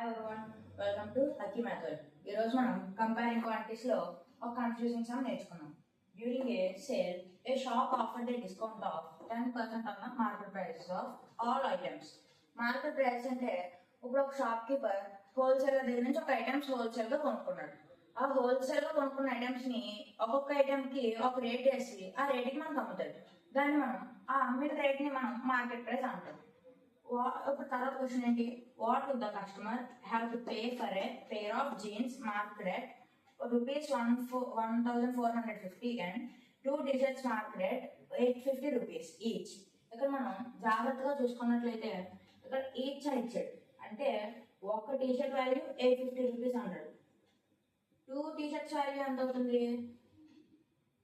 Hi everyone, welcome to lucky method. ఈరోజు మనం comparing క్వాంటిటీస్లో ఒక కన్ఫ్యూజింగ్ సమ్ నేర్చుకున్నాం. During a sale, A shop offered a discount of 10% on the market prices of all items. Market price అంటే ఇప్పుడు ఒక shop keeper wholesaler దగ్గర నుంచి ఒక ఐటమ్స్ హోల్సేల్గా కొనుక్కున్నాడు. ఆ హోల్సేల్గా కొనుక్కున్న ఐటమ్స్ని ఒక్కొక్క ఐటమ్కి ఒక రేట్ వేసి ఆ రేట్కి మనకు అమ్ముతాడు. దాన్ని మనం ఆ అమ్మిన రేట్ని మనం మార్కెట్ ప్రైస్ అంటాం. ఇప్పుడు తర్వాత క్వశ్చన్ ఏంటి, what would the customer have to pay for a pair of jeans marked at ₹1,450 and 2 t-shirts marked at ₹850 each. ఇక్కడ మనం జాగ్రత్తగా చూసుకున్నట్లయితే ఇక్కడ ఈచ్ అని ఇచ్చాడు, అంటే ఒక టీషర్ట్ వాల్యూ ₹850 అన్నాడు. 2 టీషర్ట్స్ వాల్యూ ఎంత అవుతుంది?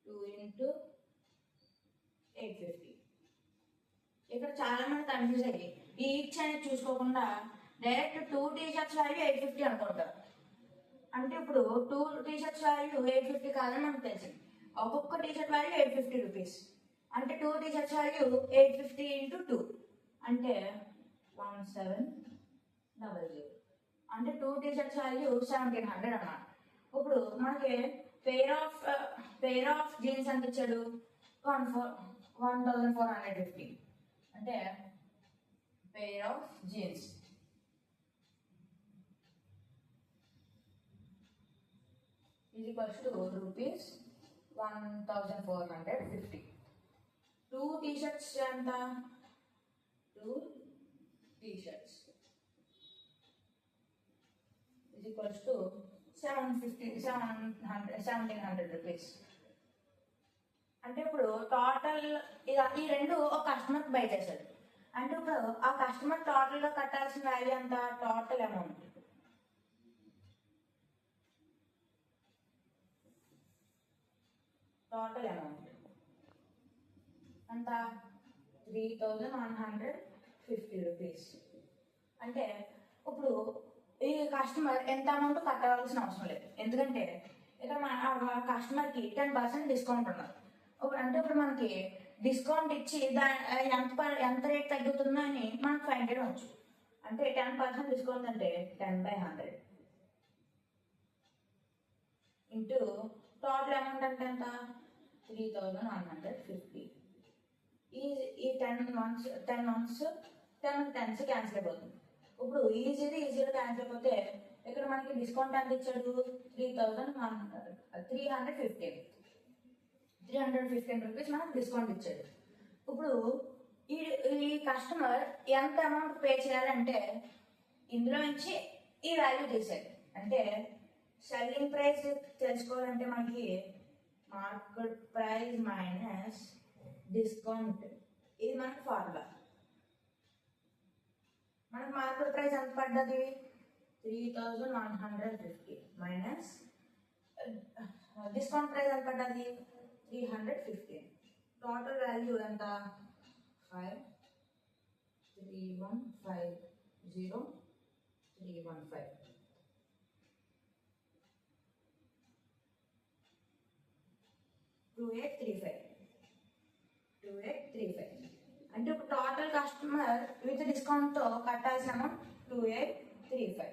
2 × 850. ఇక్కడ చాలా మంది కన్ఫ్యూజ్ అయ్యి ఈచ్ అనేది చూసుకోకుండా డైరెక్ట్ 2 టీషర్ట్స్ వాల్యూ 850 అనుకుంటారు. అంటే ఇప్పుడు 2 టీషర్ట్స్ వాల్యూ 850 కాదని మనకు తెలిసింది. ఒక్కొక్క టీషర్ట్ వాల్యూ ₹850, అంటే 2 టీషర్ట్స్ వాల్యూ 850 × 2 అంటే 1700, అంటే 2 టీషర్ట్స్ వాల్యూ 1700 అన్నమాట. ఇప్పుడు మనకి పేర్ ఆఫ్ జీన్స్ ఎంత ఇచ్చాడు? 1450, అంటే pair of jeans is equals to ₹1450. 2 t-shirts ఎంత? 2 టీషర్ట్స్ ఈజ్ ఈక్వల్స్ టు ₹1700. అంటే ఇప్పుడు టోటల్ ఈ రెండు ఒక కస్టమర్కి బై చేశాడు. అంటే ఇప్పుడు ఆ కస్టమర్ టోటల్గా కట్టాల్సిన వాల్యూ ఎంత? టోటల్ అమౌంట్ ఎంత? ₹3,150. అంటే ఇప్పుడు ఈ కస్టమర్ ఎంత అమౌంట్ కట్టవలసిన అవసరం లేదు, ఎందుకంటే ఇక్కడ మన కస్టమర్కి 10% డిస్కౌంట్ ఉన్నది. అంటే ఇప్పుడు మనకి డిస్కౌంట్ ఇచ్చి ఎంత రేట్ తగ్గుతుందో అని మనకు ఫైండ్ చేయవచ్చు. అంటే 10% డిస్కౌంట్ అంటే 10/100 ఇంటూ టోటల్ అమౌంట్ అంటే ఎంత? 3,150. ఈ 10 మంత్స్ 10 క్యాన్సిల్ అయిపోతుంది. ఇప్పుడు ఈజీగా క్యాన్సిల్ అయిపోతే ఇక్కడ మనకి డిస్కౌంట్ ఎంత ఇచ్చాడు? 315 రూపీస్ మనకు డిస్కౌంట్ ఇచ్చాడు. ఇప్పుడు ఈ కస్టమర్ ఎంత అమౌంట్ పే చేయాలంటే ఇందులో నుంచి ఈ వాల్యూ తీసాడు. అంటే సెల్లింగ్ ప్రైస్ తెలుసుకోవాలంటే మనకి మార్కెట్ ప్రైస్ మైనస్ డిస్కౌంట్, ఇది మనకి ఫార్ములా. మనకు మార్కెట్ ప్రైస్ ఎంత పడ్డది? 3,150 మైనస్ డిస్కౌంట్ ప్రైస్ ఎంత పడ్డది? 315. టోటల్ వాల్యూ ఎంత? 5,315,0,315. 2835. అంటే ఇప్పుడు టోటల్ కస్టమర్ విత్ డిస్కౌంట్తో కట్టాల్సిన అమౌంట్ 2835.